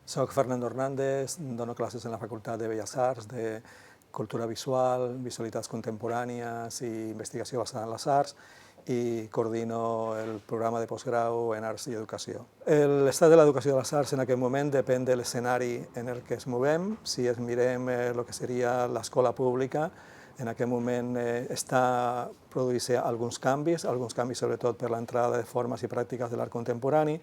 Soc Fernando Hernández, dono classes en la Facultat de Belles Arts de Cultura Visual, Visualitats Contemporànies i Investigació basada en les arts i coordino el programa de postgrau en Arts i Educació. L'estat de l'educació de les arts en aquest moment depèn de l'escenari en el que ens movem. Si ens mirem el que seria l'escola pública, en aquest moment està produint-se alguns canvis sobretot per l'entrada de formes i pràctiques de l'art contemporani.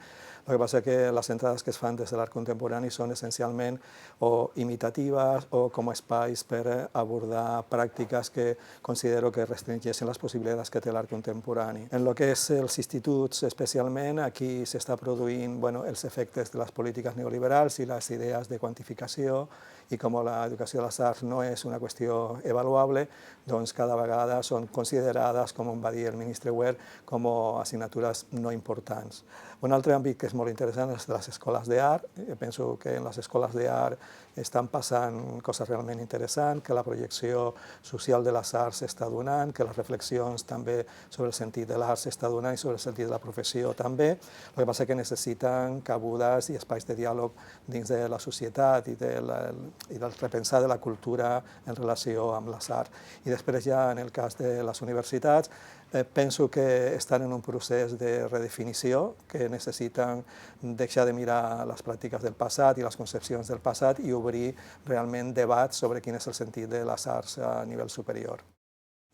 El que passa és que les entrades que es fan des de l'art contemporani són essencialment o imitatives o com a espais per abordar pràctiques que considero que restringeixen les possibilitats que té l'art contemporani. En el que és els instituts especialment, aquí s'està produint els efectes de les polítiques neoliberals i les idees de quantificació, i com l'educació de les arts no és una qüestió avaluable, doncs cada vegada són considerades, com va dir el ministre Wert, com a assignatures no importants. Un altre àmbit que és molt interessant és les escoles d'art. Penso que en les escoles d'art estan passant coses realment interessants, que la projecció social de les arts s'està donant, que les reflexions també sobre el sentit de l'art s'està donant i sobre el sentit de la professió també. El que passa és que necessiten cabudes i espais de diàleg dins de la societat i del repensar de la cultura en relació amb les arts. I després ja en el cas de les universitats, penso que estan en un procés de redefinició, que necessiten deixar de mirar les pràctiques del passat i les concepcions del passat i obrir realment debats sobre quin és el sentit de les arts a nivell superior.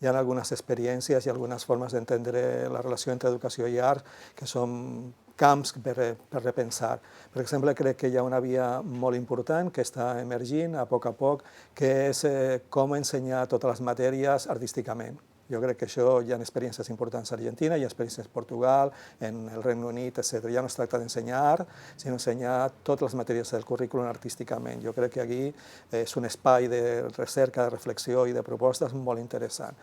Hi ha algunes experiències i algunes formes d'entendre la relació entre educació i art que són camps per repensar. Per exemple, crec que hi ha una via molt important que està emergint a poc, que és com ensenyar totes les matèries artísticament. Jo crec que això hi ha experiències importants a Argentina, hi ha experiències a Portugal, en el Regne Unit, etc. Ja no es tracta d'ensenyar art, sinó ensenyar totes les matèries del currículum artísticament. Jo crec que aquí és un espai de recerca, de reflexió i de propostes molt interessant.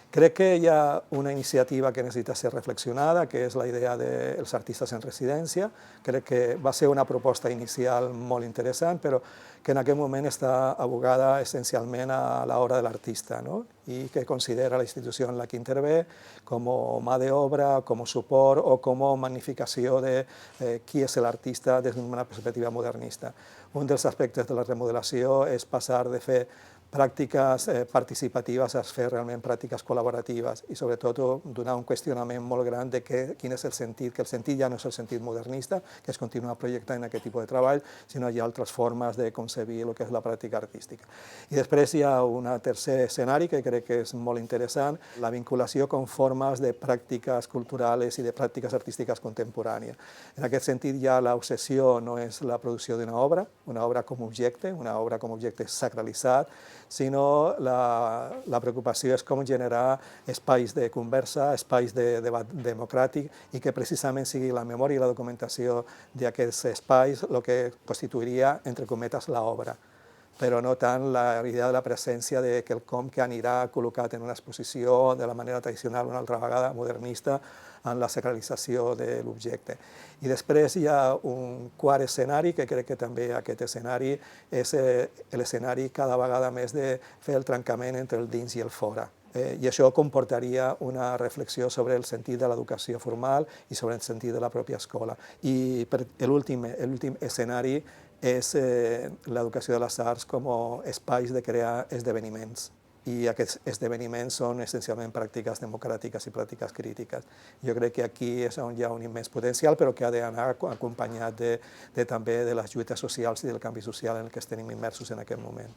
Crec que hi ha una iniciativa que necessita ser reflexionada, que és la idea dels artistes en residència. Crec que va ser una proposta inicial molt interessant, però que en aquest moment està abocada essencialment a l'obra de l'artista, i que considera la institució en la que intervé com a mà d'obra, com a suport o com a magnificació de qui és l'artista des d'una perspectiva modernista. Un dels aspectes de la remodelació és passar de fer pràctiques participatives a fer realment pràctiques col·laboratives i sobretot donar un qüestionament molt gran de quin és el sentit, que el sentit ja no és el sentit modernista, que es continua projectant en aquest tipus de treball, sinó hi ha altres formes de concebir el que és la pràctica artística. I després hi ha un tercer escenari que crec que és molt interessant, la vinculació amb formes de pràctiques culturals i de pràctiques artístiques contemporànies. En aquest sentit ja l'obsessió no és la producció d'una obra com a objecte sacralitzat, sinó la preocupació és com generar espais de conversa, espais de debat democràtic i que precisament sigui la memòria i la documentació d'aquests espais el que constituiria, entre cometes, l'obra, però no tant la idea de la presència de quelcom que anirà col·locat en una exposició de la manera tradicional, una altra vegada modernista, en la sacralització de l'objecte. I després hi ha un quart escenari, que crec que també aquest escenari és l'escenari cada vegada més de fer el trencament entre el dins i el fora. I això comportaria una reflexió sobre el sentit de l'educació formal i sobre el sentit de la pròpia escola. I l'últim escenari és l'educació de les arts com a espais de crear esdeveniments. I aquests esdeveniments són essencialment pràctiques democràtiques i pràctiques crítiques. Jo crec que aquí és on hi ha un immens potencial, però que ha d'anar acompanyat també de les lluites socials i del canvi social en què estem immersos en aquest moment.